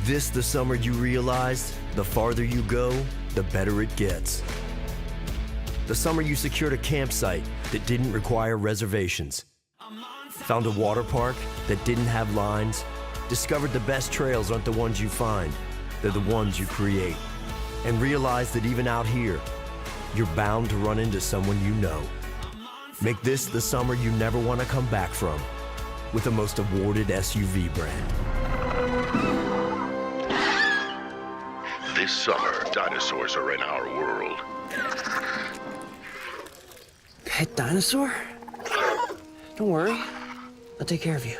this the summer you realized the farther you go, the better it gets. The summer you secured a campsite that didn't require reservations, found a water park that didn't have lines, discovered the best trails aren't the ones you find, they're the ones you create, and realized that even out here, you're bound to run into someone you know. Make this the summer you never want to come back from with the most awarded SUV brand. This summer, dinosaurs are in our world. Pet dinosaur? Don't worry, I'll take care of you.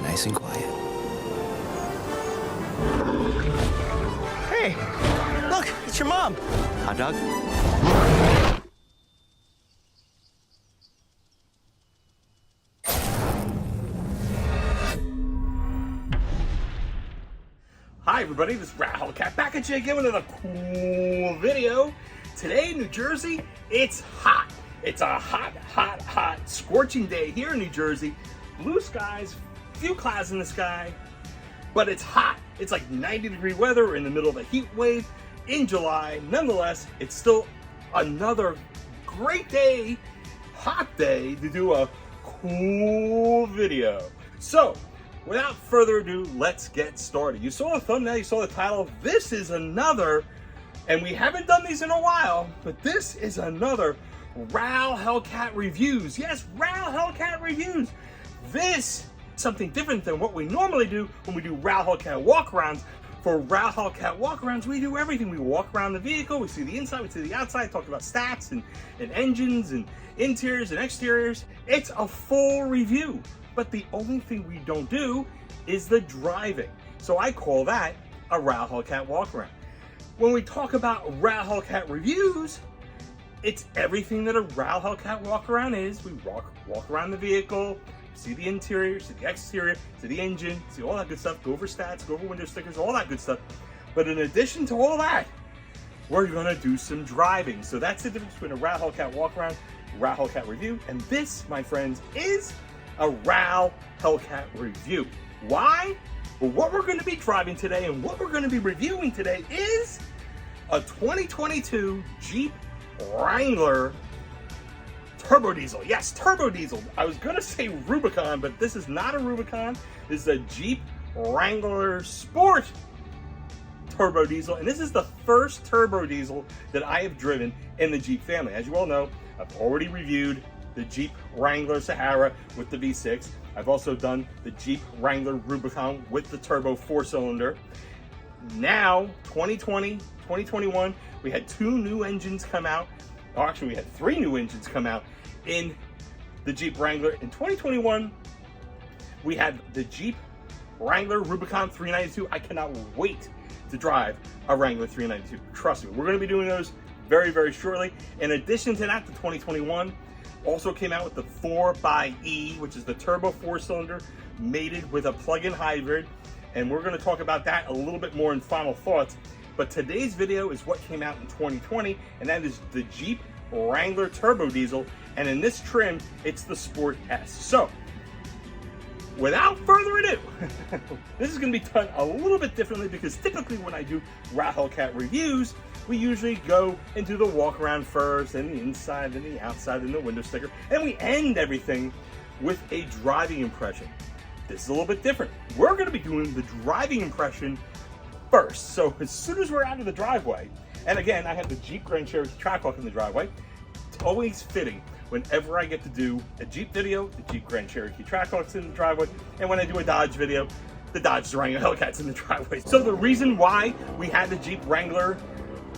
Nice and quiet. Hey, look, it's your mom. Hot dog? Hi everybody, this is Hellcat back at you again with another cool video. Today in New Jersey, it's hot. It's a hot, scorching day here in New Jersey. Blue skies, few clouds in the sky, but it's hot. It's like 90-degree weather. We're in the middle of a heat wave in July. Nonetheless, it's still another great day, hot day to do a cool video. So, without further ado, let's get started. You saw the thumbnail, you saw the title. This is another, and we haven't done these in a while, but this is another RAL Hellcat reviews. Yes, RAL Hellcat reviews. This is something different than what we normally do when we do RAL Hellcat walkarounds. For RAL Hellcat walkarounds, we do everything. We walk around the vehicle, we see the inside, we see the outside, talk about stats and engines and interiors and exteriors. It's a full review. But the only thing we don't do is the driving. So I call that a RAL Hellcat walkaround. When we talk about RAL Hellcat reviews, it's everything that a RAL Hellcat walkaround is. We walk around the vehicle, see the interior, see the exterior, see the engine, see all that good stuff, go over stats, go over window stickers, all that good stuff. But in addition to all that, we're gonna do some driving. So that's the difference between a RAL Hellcat walkaround, RAL Hellcat review, and this, my friends, is a RAL Hellcat review. Why? Well, what we're going to be driving today and what we're going to be reviewing today is a 2022 Jeep Wrangler turbo diesel. Yes, turbo diesel. I was going to say Rubicon, but this is not a Rubicon. This is a Jeep Wrangler Sport turbo diesel, and this is the first turbo diesel that I have driven in the Jeep family. As you all know, I've already reviewed the Jeep Wrangler Sahara with the V6. I've also done the Jeep Wrangler Rubicon with the turbo 4-cylinder. Now, 2020, 2021, we had 2 new engines come out. Oh, actually, we had 3 new engines come out in the Jeep Wrangler. In 2021, we had the Jeep Wrangler Rubicon 392. I cannot wait to drive a Wrangler 392. Trust me, we're going to be doing those very, very shortly. In addition to that, the 2021 also came out with the 4xe, which is the turbo 4-cylinder mated with a plug-in hybrid. And we're going to talk about that a little bit more in final thoughts. But today's video is what came out in 2020, and that is the Jeep Wrangler turbo diesel. And in this trim, it's the Sport S. So, without further ado, this is going to be done a little bit differently because typically when I do RAL Hellcat reviews, we usually go and do the walk around first, and the inside, and the outside, and the window sticker, and we end everything with a driving impression. This is a little bit different. We're going to be doing the driving impression first. So as soon as we're out of the driveway, and again, I have the Jeep Grand Cherokee Trackhawk in the driveway. It's always fitting whenever I get to do a Jeep video, the Jeep Grand Cherokee Trackhawk's in the driveway, and when I do a Dodge video, the Dodge Durango Hellcat's in the driveway. So the reason why we had the Jeep Wrangler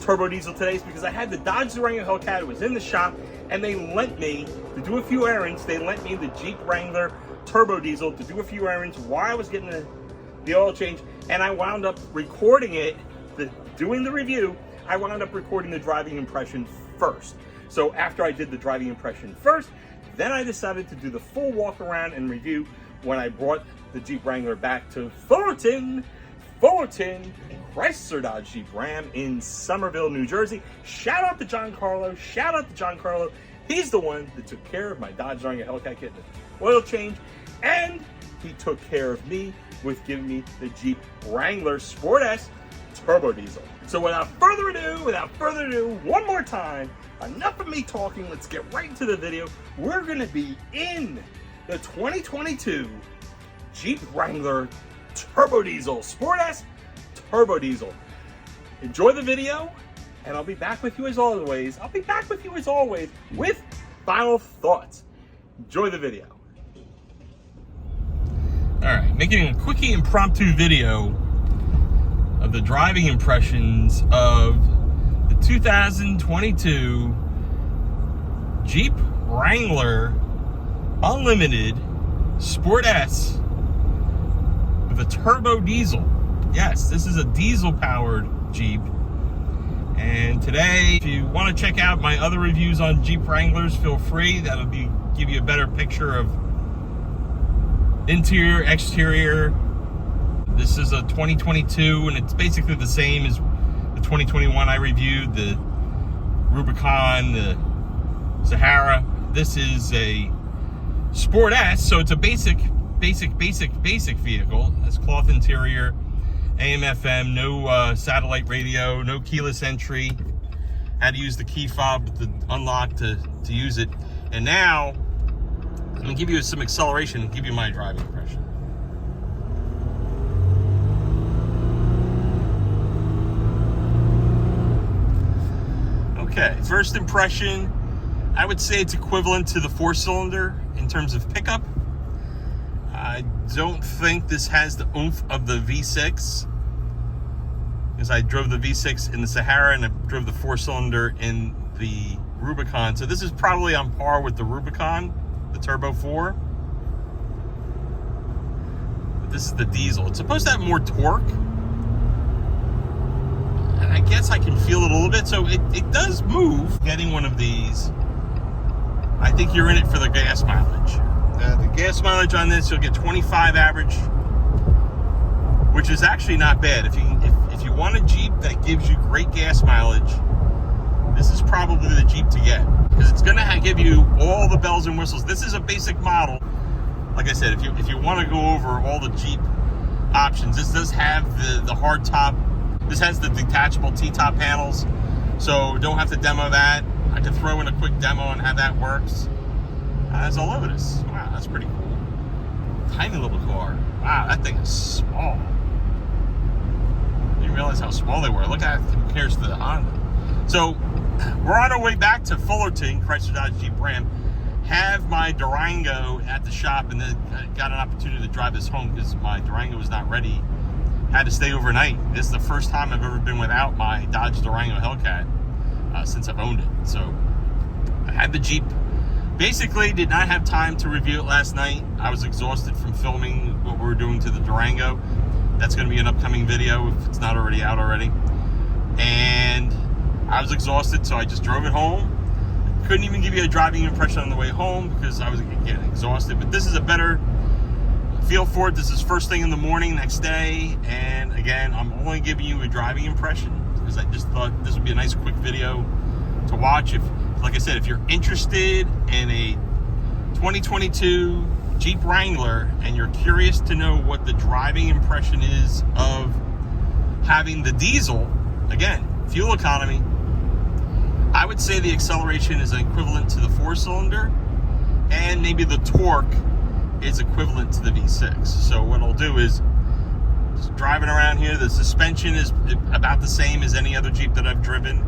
turbo diesel today is because I had the Dodge Durango Hellcat. It was in the shop, and they lent me to do a few errands. They lent me the Jeep Wrangler turbo diesel to do a few errands while I was getting the oil change, and I wound up recording it, the doing the review, I wound up recording the driving impression first. So after I did the driving impression first, then I decided to do the full walk around and review when I brought the Jeep Wrangler back to Fullerton, Chrysler Dodge Jeep Ram in Somerville, New Jersey. Shout out to Giancarlo. He's the one that took care of my Dodge Wrangler Hellcat getting the oil change, and he took care of me with giving me the Jeep Wrangler Sport S turbo diesel. So without further ado, one more time, enough of me talking, let's get right into the video. We're gonna be in the 2022 Jeep Wrangler Turbo Diesel, Sport S Turbo Diesel. Enjoy the video, and I'll be back with you as always. With final thoughts. Enjoy the video. All right, making a quickie impromptu video of the driving impressions of the 2022 Jeep Wrangler Unlimited Sport S with a turbo diesel. Yes, this is a diesel powered Jeep. And today, if you want to check out my other reviews on Jeep Wranglers, feel free. That'll give you a better picture of interior, exterior. This is a 2022, and it's basically the same as the 2021 I reviewed, the Rubicon, the Sahara. This is a Sport S, so it's a basic vehicle. It has cloth interior, AM, FM, no satellite radio, no keyless entry. Had to use the key fob to unlock to use it. And now, I'm gonna give you some acceleration and give you my driving impression. Okay, first impression, I would say it's equivalent to the 4-cylinder in terms of pickup. I don't think this has the oomph of the V6, because I drove the V6 in the Sahara and I drove the 4-cylinder in the Rubicon. So this is probably on par with the Rubicon, the Turbo 4. But this is the diesel. It's supposed to have more torque, and I guess I can feel it a little bit. So it does move. Getting one of these, I think you're in it for the gas mileage. The gas mileage on this, you'll get 25 average, which is actually not bad. If you want a Jeep that gives you great gas mileage, this is probably the Jeep to get, because it's going to give you all the bells and whistles. This is a basic model. Like I said, if you want to go over all the Jeep options, this does have the hard top. This has the detachable T-top panels, so don't have to demo that. I could throw in a quick demo on how that works. That's all over this. Wow, that's pretty cool. Tiny little car. Wow, that thing is small. I didn't realize how small they were. Look at it compared to the Honda. So, we're on our way back to Fullerton, Chrysler Dodge Jeep Ram. Have my Durango at the shop, and then got an opportunity to drive this home because my Durango was not ready. Had to stay overnight. This is the first time I've ever been without my Dodge Durango Hellcat since I've owned it. So, I had the Jeep. Basically, did not have time to review it last night. I was exhausted from filming what we were doing to the Durango. That's going to be an upcoming video if it's not already out already. And I was exhausted, so I just drove it home. Couldn't even give you a driving impression on the way home because I was getting exhausted. But this is a better feel for it. This is first thing in the morning next day. And again, I'm only giving you a driving impression because I just thought this would be a nice quick video to watch. Like I said, if you're interested in a 2022 Jeep Wrangler and you're curious to know what the driving impression is of having the diesel, again, fuel economy, I would say the acceleration is equivalent to the 4-cylinder, and maybe the torque is equivalent to the V6. So what I'll do is, just driving around here, the suspension is about the same as any other Jeep that I've driven.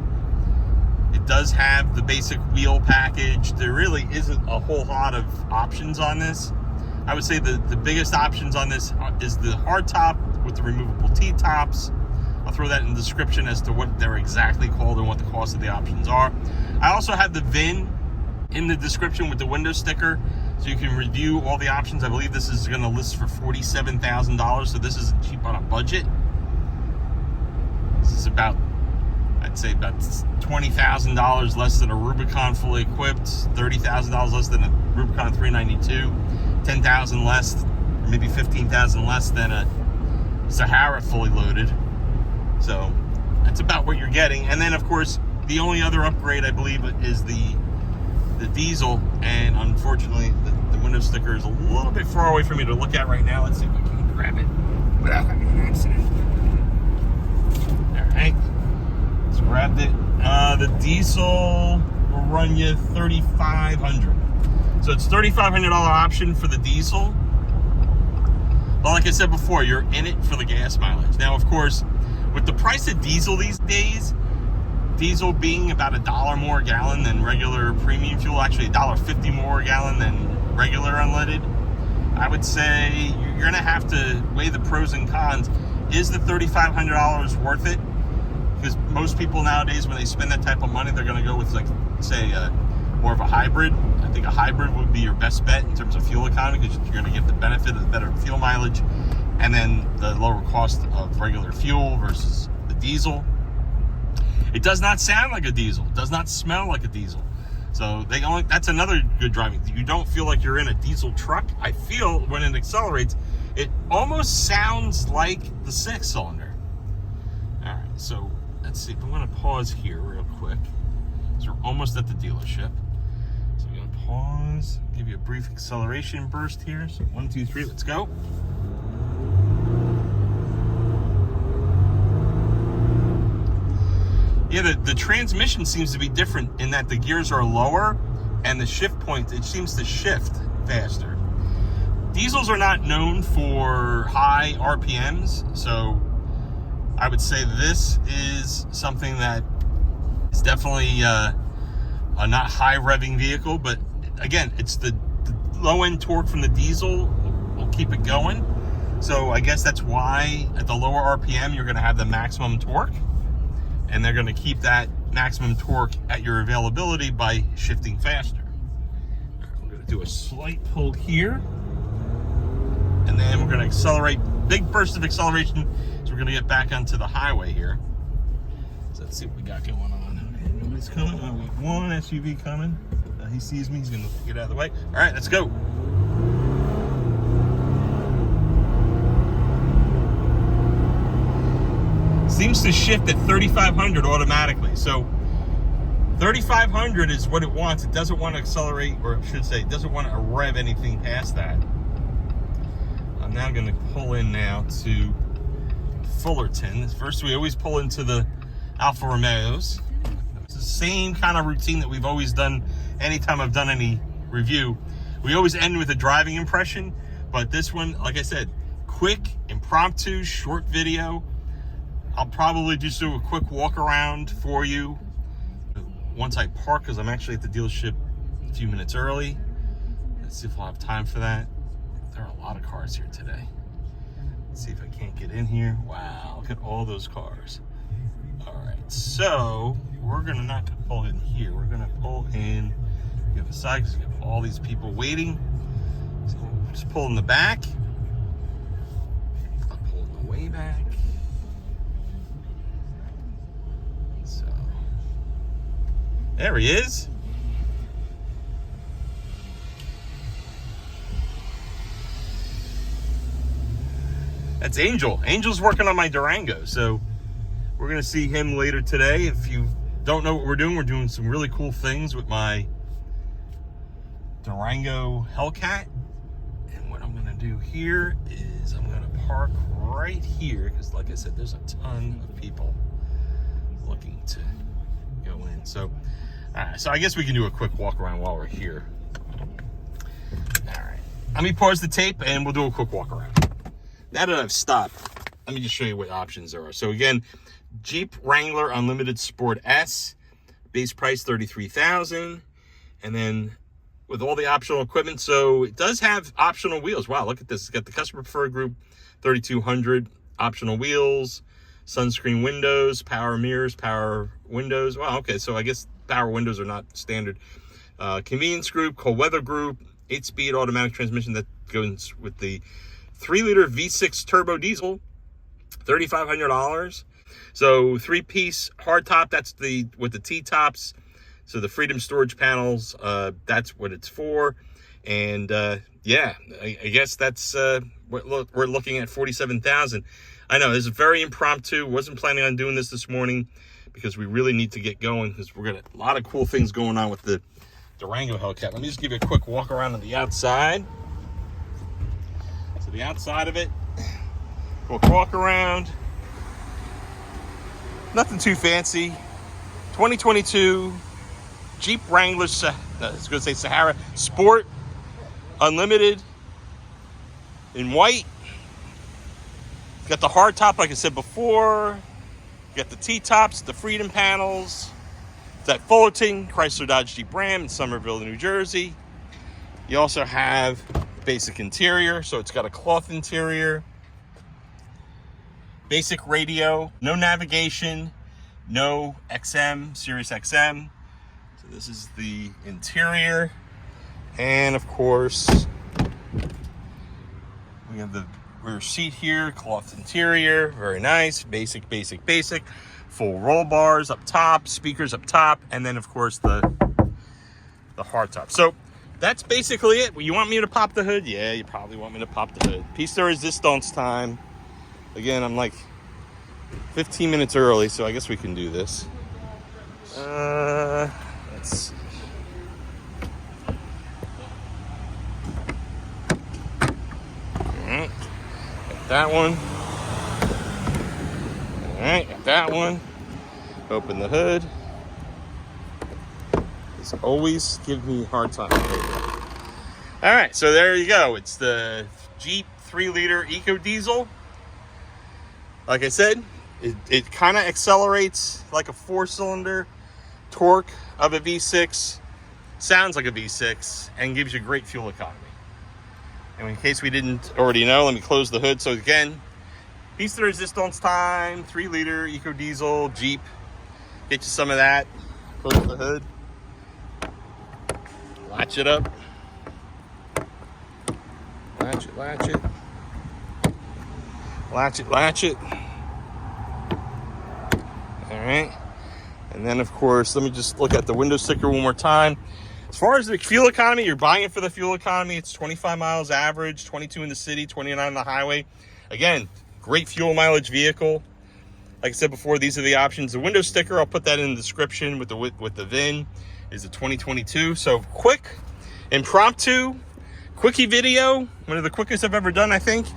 It does have the basic wheel package. There really isn't a whole lot of options on this. I would say the biggest options on this is the hard top with the removable T-tops. I'll throw that in the description as to what they're exactly called and what the cost of the options are. I also have the VIN in the description with the window sticker, so you can review all the options. I believe this is going to list for $47,000, so this is cheap on a budget. This is is about, I'd say about $20,000 less than a Rubicon fully equipped, $30,000 less than a Rubicon 392, $10,000 less, maybe $15,000 less than a Sahara fully loaded. So that's about what you're getting. And then of course, the only other upgrade I believe is the diesel, and unfortunately the window sticker is a little bit far away for me to look at right now. Let's see if I can grab it without having an accident. All right, let's grab it. The diesel will run you $3,500. So it's $3,500 option for the diesel. But like I said before, you're in it for the gas mileage. Now, of course, with the price of diesel these days, diesel being about $1 more a gallon than regular premium fuel, actually $1.50 more a gallon than regular unleaded, I would say you're gonna have to weigh the pros and cons. Is the $3,500 worth it? Because most people nowadays, when they spend that type of money, they're gonna go with, like, say, more of a hybrid. I think a hybrid would be your best bet in terms of fuel economy, because you're gonna get the benefit of the better fuel mileage and then the lower cost of regular fuel versus the diesel. It does not sound like a diesel. It does not smell like a diesel. So that's another good driving. You don't feel like you're in a diesel truck. I feel when it accelerates, it almost sounds like the 6-cylinder. All right, so let's see. I'm gonna pause here real quick. So we're almost at the dealership. So I'm gonna pause, give you a brief acceleration burst here. So 1, 2, 3, let's go. Yeah, the transmission seems to be different in that the gears are lower and the shift point, it seems to shift faster. Diesels are not known for high RPMs, so I would say this is something that is definitely a not high revving vehicle, but again, it's the low end torque from the diesel will keep it going. So I guess that's why at the lower RPM, you're gonna have the maximum torque. And they're going to keep that maximum torque at your availability by shifting faster. All right, we're going to do a slight pull here. And then we're going to accelerate, big burst of acceleration. So we're going to get back onto the highway here. So let's see what we got going on. Okay, nobody's coming. Oh, we have one SUV coming. He sees me, he's going to get out of the way. All right, let's go. Seems to shift at 3,500 automatically. So 3,500 is what it wants. It doesn't want to accelerate, or I should say, it doesn't want to rev anything past that. I'm now going to pull in now to Fullerton. First, we always pull into the Alfa Romeos. It's the same kind of routine that we've always done anytime I've done any review. We always end with a driving impression, but this one, like I said, quick, impromptu, short video. I'll probably just do a quick walk around for you once I park, because I'm actually at the dealership a few minutes early. Let's see if we'll have time for that. There are a lot of cars here today. Let's see if I can't get in here. Wow, look at all those cars. All right, so we're gonna not pull in here. We're gonna pull in the other side because we have all these people waiting. So we'll just pull in the back. I'll pull in the way back. There he is. That's Angel. Angel's working on my Durango, so we're gonna see him later today. If you don't know what we're doing some really cool things with my Durango Hellcat. And what I'm gonna do here is I'm gonna park right here, because like I said, there's a ton of people looking to go in. So I guess we can do a quick walk around while we're here. All right, let me pause the tape and we'll do a quick walk around. Now that I've stopped, let me just show you what options there are. So again, Jeep Wrangler Unlimited Sport S, base price $33,000, and then with all the optional equipment. So it does have optional wheels. Wow, look at this. It's got the customer preferred group, 3,200, optional wheels, sunscreen windows, power mirrors, power windows. Wow, okay, so I guess power windows are not standard. Convenience group, cold weather group, 8-speed automatic transmission that goes with the 3-liter V6 turbo diesel, $3,500. So 3-piece hardtop, that's the with the T-tops. So the Freedom storage panels, that's what it's for. And yeah, I guess that's what we're looking at, $47,000. I know this is very impromptu. Wasn't planning on doing this morning because we really need to get going because we're gonna a lot of cool things going on with the Durango Hellcat. Let me just give you a quick walk around on the outside. So the outside of it, quick walk around. Nothing too fancy. 2022 Jeep Wrangler, I was gonna say Sahara Sport Unlimited in white. Got the hard top, like I said before. Got the T-tops, the Freedom panels. It's at Fullerton, Chrysler Dodge Jeep Ram in Somerville, New Jersey. You also have basic interior, so it's got a cloth interior. Basic radio, no navigation, no XM, Sirius XM. So this is the interior. And of course, we have the rear seat here, cloth interior, very nice, basic. Full roll bars up top, speakers up top, and then of course the hard top. So that's basically it. You want me to pop the hood? Yeah, you probably want me to pop the hood. Piece de resistance time. Again, I'm like 15 minutes early, so I guess we can do this. Let's see. Alright, got that one. Alright, got that one. Open the hood. As always, give me a hard time. Alright, so there you go. It's the Jeep 3-liter Eco Diesel. Like I said, it kind of accelerates like a 4-cylinder. Torque of a V6, sounds like a V6, and gives you great fuel economy. And in case we didn't already know, let me close the hood. So again, piece de resistance time, 3-liter Eco Diesel Jeep. Get you some of that. Close the hood. Latch it up. Latch it. Latch it. All right. And then, of course, let me just look at the window sticker one more time. As far as the fuel economy, you're buying it for the fuel economy. It's 25 miles average, 22 in the city, 29 on the highway. Again, great fuel mileage vehicle. Like I said before, these are the options. The window sticker, I'll put that in the description with the VIN, is a 2022. So quick, impromptu, quickie video. One of the quickest I've ever done, I think.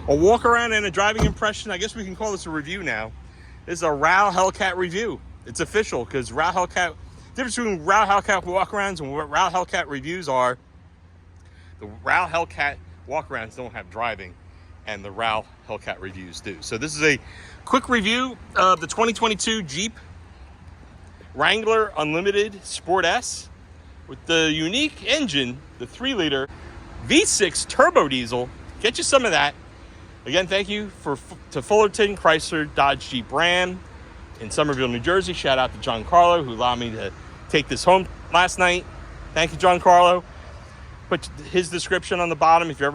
A walk around and a driving impression. I guess we can call this a review now. This is a RAL Hellcat review. It's official because RAL Hellcat, the difference between RAL Hellcat walkarounds and what RAL Hellcat reviews are, the RAL Hellcat walkarounds don't have driving and the RAL Hellcat reviews do. So this is a quick review of the 2022 Jeep Wrangler Unlimited Sport S with the unique engine, the 3-liter V6 turbo diesel. Get you some of that. Again, thank you to Fullerton, Chrysler, Dodge Jeep Ram in Somerville, New Jersey. Shout out to Giancarlo, who allowed me to take this home last night. Thank you, Giancarlo. Put his description on the bottom if you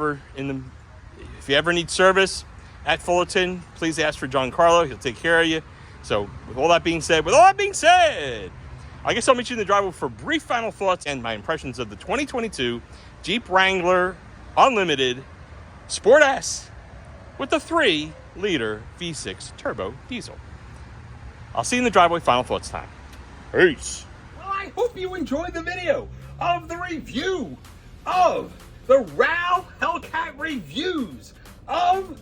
ever need service at Fullerton. Please ask for Giancarlo. He'll take care of you. So, with all that being said, I guess I'll meet you in the driveway for brief final thoughts and my impressions of the 2022 Jeep Wrangler Unlimited Sport S with the 3-liter V6 turbo diesel. I'll see you in the driveway, final thoughts time. Peace. Well, I hope you enjoyed the video of the review of the RAL Hellcat reviews of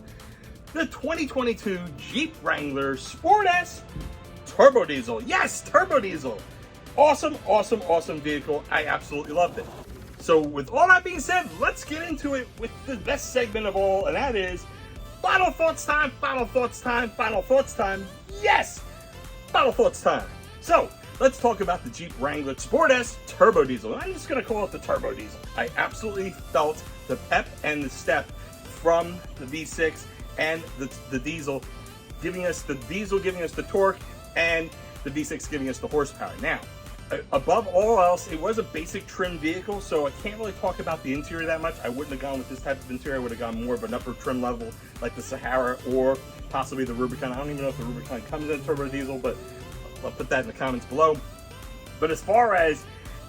the 2022 Jeep Wrangler Sport S turbo diesel. Yes, turbo diesel. Awesome vehicle. I absolutely loved it. So with all that being said, let's get into it with the best segment of all, and that is final thoughts time. Yes! Final thoughts time. So, let's talk about the Jeep Wrangler Sport S turbo diesel. I'm just going to call it the turbo diesel. I absolutely felt the pep and the step from the V6 and the diesel, giving us the torque, and the V6 giving us the horsepower. Now, above all else, it was a basic trim vehicle, so I can't really talk about the interior that much. I wouldn't have gone with this type of interior. I would have gone more of an upper trim level like the Sahara or possibly the Rubicon. I don't even know if the Rubicon comes in turbo diesel, but I'll put that in the comments below. But as far as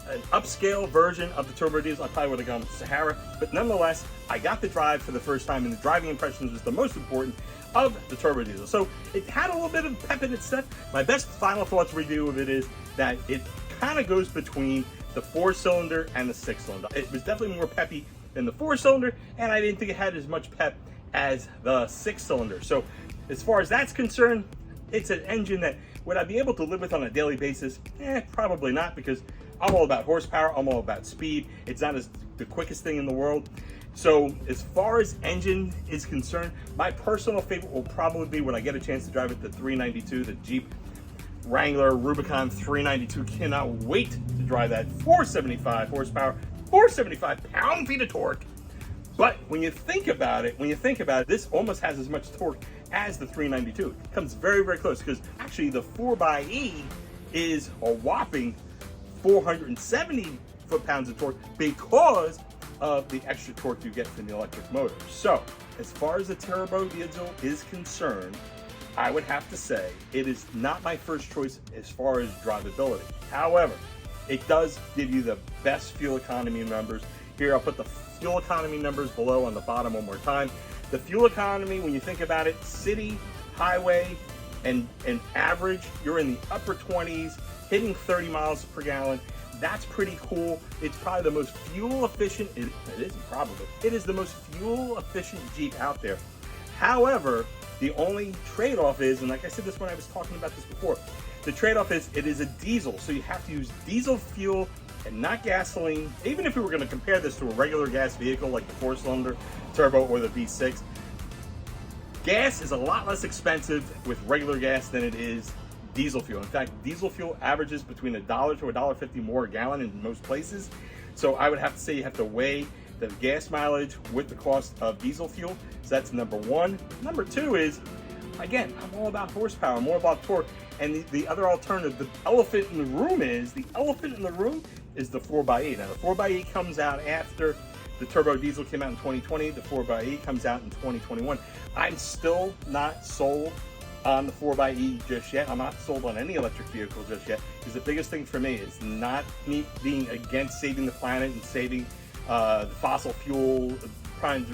an upscale version of the turbo diesel, I probably would have gone with the Sahara. But nonetheless, I got the drive for the first time, and the driving impressions was the most important of the turbo diesel. So it had a little bit of pep in its step. My best final thoughts review of it is that it kind of goes between the 4-cylinder and the 6-cylinder. It was definitely more peppy than the 4-cylinder, and I didn't think it had as much pep as the 6-cylinder. So as far as that's concerned, it's an engine that would I be able to live with on a daily basis? Probably not, because I'm all about horsepower, I'm all about speed. It's not the quickest thing in the world. So as far as engine is concerned, my personal favorite will probably be when I get a chance to drive it, the 392, the Jeep Wrangler Rubicon 392. Cannot wait to drive that. 475 horsepower, 475 pound-feet of torque. But when you think about it, this almost has as much torque as the 392. It comes very, very close, because actually the 4xe is a whopping 470 foot-pounds of torque because of the extra torque you get from the electric motor. So as far as the turbo diesel is concerned, I would have to say it is not my first choice as far as drivability. However, it does give you the best fuel economy numbers. Here, I'll put the fuel economy numbers below on the bottom one more time. The fuel economy, when you think about it, city, highway, and average, you're in the upper 20s, hitting 30 miles per gallon. That's pretty cool. It's probably the most fuel efficient, it is the most fuel efficient Jeep out there. However, the only trade-off is, and like I said this when I was talking about this before, the trade-off is it is a diesel, so you have to use diesel fuel and not gasoline. Even if we were going to compare this to a regular gas vehicle like the 4-cylinder turbo or the V6, gas is a lot less expensive with regular gas than it is diesel fuel. In fact, diesel fuel averages between $1 to $1.50 more a gallon in most places. So I would have to say you have to weigh the gas mileage with the cost of diesel fuel. So that's number one. Number two is, again, I'm all about horsepower, I'm all about torque. And the other alternative, the elephant in the room is the 4xe. Now the 4xe comes out after the turbo diesel came out in 2020. The 4xe comes out in 2021. I'm still not sold on the 4xe just yet. I'm not sold on any electric vehicle just yet, because the biggest thing for me is not me being against saving the planet and saving the fossil fuel, trying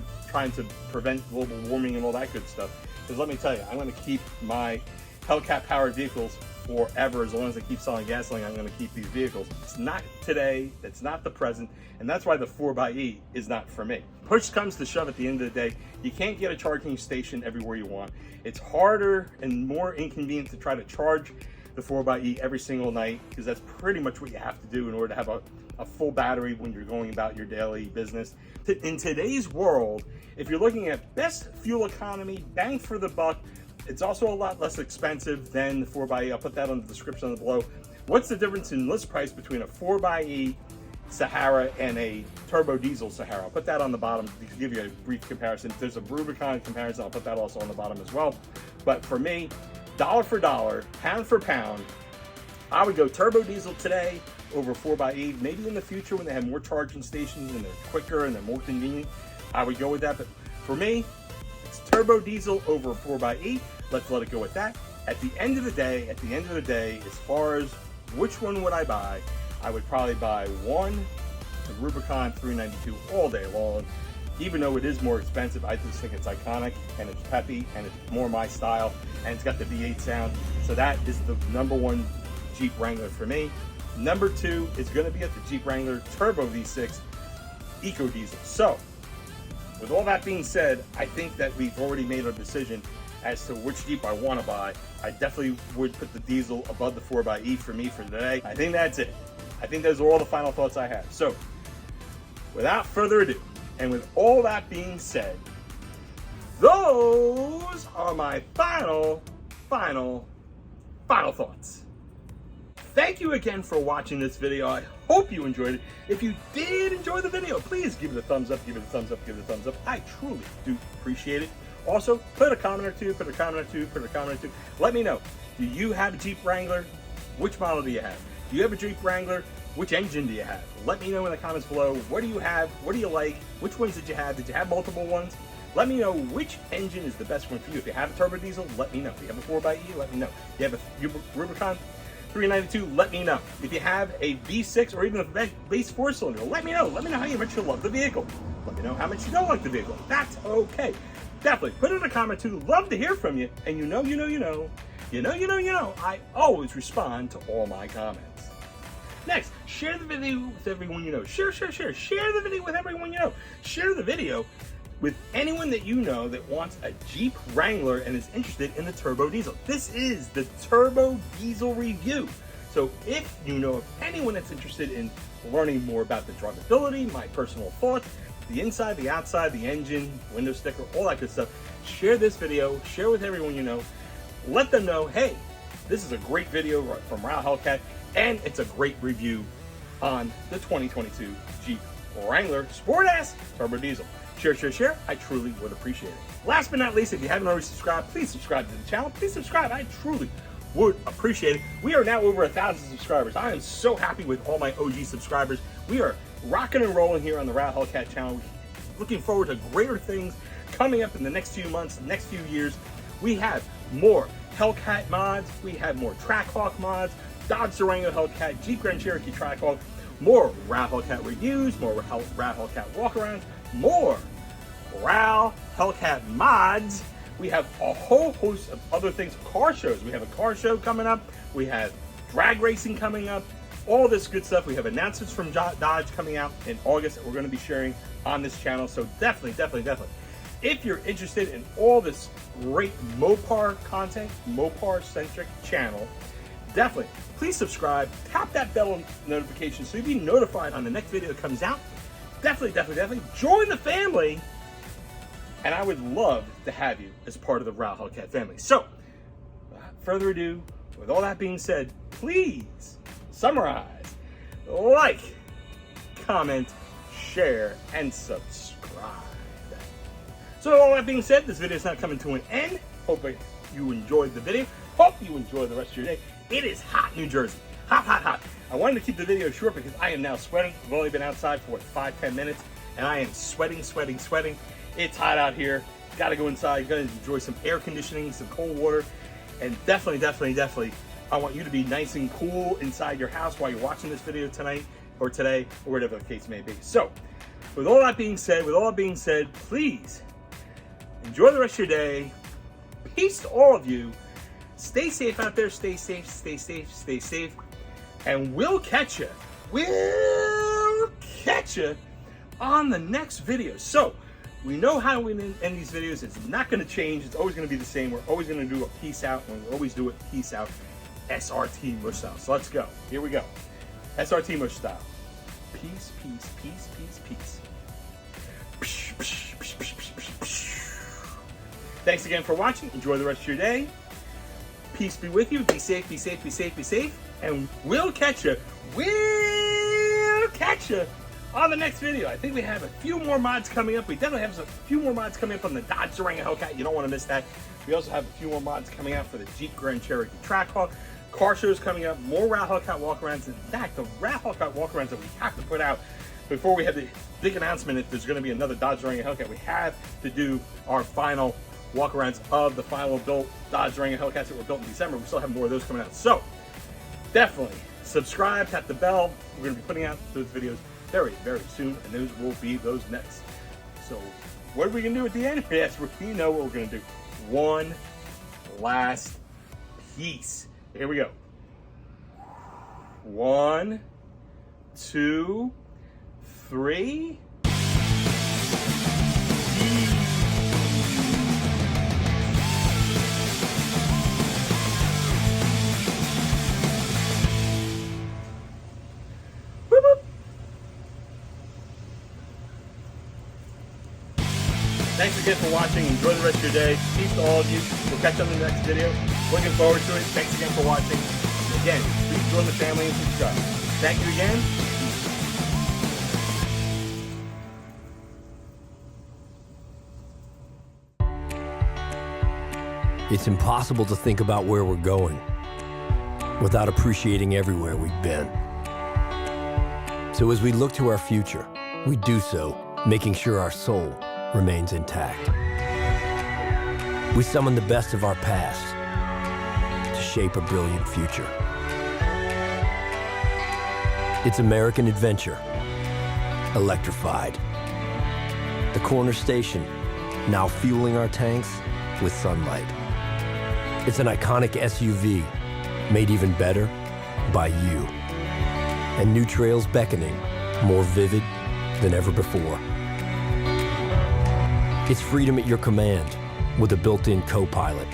to prevent global warming and all that good stuff. Because let me tell you, I'm going to keep my Hellcat powered vehicles forever. As long as I keep selling gasoline, I'm going to keep these vehicles. It's not today, it's not the present, and that's why the 4xe is not for me. Push comes to shove at the end of the day, you can't get a charging station everywhere you want. It's harder and more inconvenient to try to charge the 4xe every single night, because that's pretty much what you have to do in order to have a full battery when you're going about your daily business. In today's world, if you're looking at best fuel economy, bang for the buck, it's also a lot less expensive than the 4xe. I'll put that on the description below. What's the difference in list price between a 4xe Sahara and a turbo diesel Sahara? I'll put that on the bottom to give you a brief comparison. There's a Rubicon comparison, I'll put that also on the bottom as well. But for me, dollar for dollar, pound for pound, I would go turbo diesel today over 4xe. Maybe in the future when they have more charging stations and they're quicker and they're more convenient, I would go with that. But for me, it's turbo diesel over 4xe. Let's let it go with that. At the end of the day, as far as which one would I buy, I would probably buy one, the Rubicon 392 all day long. Even though it is more expensive, I just think it's iconic and it's peppy and it's more my style and it's got the V8 sound. So that is the number one Jeep Wrangler for me. Number two is going to be at the Jeep Wrangler Turbo V6 Eco Diesel. So with all that being said, I think that we've already made a decision as to which Jeep I want to buy. I definitely would put the diesel above the 4xe for me for today. I think that's it. I think those are all the final thoughts I have. So without further ado, and with all that being said, those are my final thoughts. Thank you again for watching this video. I hope you enjoyed it. If you did enjoy the video, please give it a thumbs up, give it a thumbs up, give it a thumbs up. I truly do appreciate it. Also, put a comment or two, put a comment or two. Let me know, do you have a Jeep Wrangler? Which model do you have? Do you have a Jeep Wrangler? Which engine do you have? Let me know in the comments below. What do you have? What do you like? Which ones did you have? Did you have multiple ones? Let me know which engine is the best one for you. If you have a turbo diesel, let me know. If you have a 4xe, let me know. If you have a Rubicon 392, let me know. If you have a V6 or even a base 4-cylinder, let me know. Let me know how much you love the vehicle. Let me know how much you don't like the vehicle. That's okay. Definitely put in a comment too. Love to hear from you. And you know, I always respond to all my comments. Next, share the video with everyone you know. Share. Share the video with everyone you know. Share the video with anyone that you know that wants a Jeep Wrangler and is interested in the turbo diesel. This is the turbo diesel review. So if you know of anyone that's interested in learning more about the drivability, my personal thoughts, the inside, the outside, the engine, window sticker, all that good stuff, share this video, share with everyone you know. Let them know, hey, this is a great video from Hellcat, and it's a great review on the 2022 Jeep Wrangler Sport S Turbo Diesel. Share. I truly would appreciate it. Last but not least, if you haven't already subscribed, please subscribe to the channel. Please subscribe. I truly would appreciate it. We are now over 1,000 subscribers. I am so happy with all my OG subscribers. We are rocking and rolling here on the Hellcat channel. Looking forward to greater things coming up in the next few months, next few years. We have more Hellcat mods. We have more Trackhawk mods, Dodge Durango Hellcat, Jeep Grand Cherokee Trackhawk, more Hellcat reviews, more Hellcat walkarounds, more Hellcat mods. We have a whole host of other things, car shows. We have a car show coming up. We have drag racing coming up. All this good stuff. We have announcements from Dodge coming out in August that we're going to be sharing on this channel. So definitely. If you're interested in all this great Mopar content, Mopar-centric channel, definitely, please subscribe. Tap that bell notification so you'll be notified on the next video that comes out. Definitely join the family, and I would love to have you as part of the Hellcat family. So, without further ado, with all that being said, please summarize, like, comment, share, and subscribe. So, with all that being said, this video is not coming to an end. Hope you enjoyed the video. Hope you enjoy the rest of your day. It is hot, New Jersey. Hot. I wanted to keep the video short because I am now sweating. I've only been outside for 5-10 minutes, and I am sweating. It's hot out here. Got to go inside. Got to enjoy some air conditioning, some cold water, and definitely, I want you to be nice and cool inside your house while you're watching this video tonight or today or whatever the case may be. So, with all that being said, please enjoy the rest of your day. Peace to all of you. Stay safe out there. Stay safe. And we'll catch you on the next video. So, we know how we end these videos. It's not going to change. It's always going to be the same. We're always going to do a peace out. And we always do it peace out. SRT mush style. So let's go. Here we go. SRT mush style. Peace. Thanks again for watching. Enjoy the rest of your day. Peace be with you. Be safe. And we'll catch you on the next video. I think we have a few more mods coming up. We definitely have a few more mods coming up on the Dodge Durango Hellcat. You don't want to miss that. We also have a few more mods coming out for the Jeep Grand Cherokee Trackhawk. Car shows coming up. More Hellcat walkarounds. In fact, the Hellcat walkarounds that we have to put out before we have the big announcement if there's going to be another Dodge Durango Hellcat, we have to do our final walkarounds of the final built Dodge Durango Hellcats that were built in December. We still have more of those coming out. So, definitely subscribe, tap the bell. We're going to be putting out those videos very soon, and those will be those next. So, what are we going to do at the end? Yes, we know what we're going to do. One last piece. Here we go. 1, 2, 3. Thanks again for watching. Enjoy the rest of your day. Peace to all of you. We'll catch you on the next video. Looking forward to it. Thanks again for watching. And again, please join the family and subscribe. Thank you again. It's impossible to think about where we're going without appreciating everywhere we've been. So as we look to our future, we do so making sure our soul remains intact. We summon the best of our past to shape a brilliant future. It's American adventure, electrified. The corner station, now fueling our tanks with sunlight. It's an iconic SUV, made even better by you. And new trails beckoning, more vivid than ever before. It's freedom at your command with a built-in co-pilot.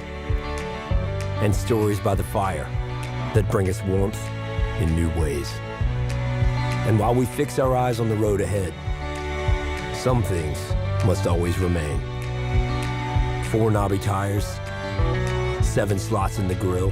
And stories by the fire that bring us warmth in new ways. And while we fix our eyes on the road ahead, some things must always remain. 4 knobby tires, 7 slots in the grille,